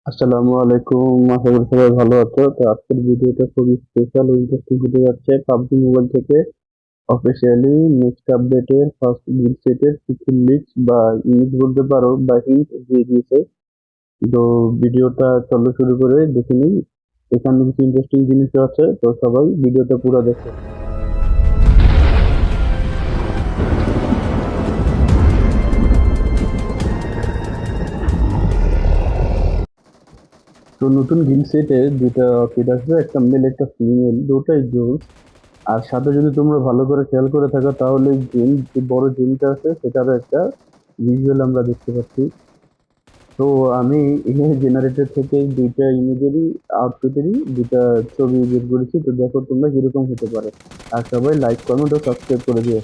আসসালামু আলাইকুম, আশা করি সবাই ভালো আছো। তো আজকের ভিডিওটা খুবই স্পেশাল ইন্টারেস্টিং হতে যাচ্ছে। পাবজি মোবাইল থেকে অফিসিয়ালি নেক্সট আপডেটের ফার্স্ট গিল সেটের কিছু লিক্স বা ইমেজ বলতে পারো বা হিন্ট দিয়ে দিয়েছে। তো ভিডিওটা চলো শুরু করে দেখে নিই। এখানে কিছু ইন্টারেস্টিং জিনিসও আছে, তো সবাই ভিডিওটা পুরো দেখো। তো নতুন গিল সেটে দুটা আউটফিট আসবে, একটা মেল একটা ফিমেল, দুটাই জোস। আর সাথে যদি তোমরা ভালো করে খেয়াল করে থাকো তাহলে জিম, যে বড় জিমটা আছে সেটারও একটা ভিজুয়াল আমরা দেখতে পাচ্ছি। তো আমি ইমেজ জেনারেটর থেকে দুইটা ইমেজেরই আউটপুটেরই দুইটা ছবি বের করেছি, তো দেখো তোমরা কিরকম হতে পারে। আর সবাই লাইক কমেন্ট ও সাবস্ক্রাইব করে দিও।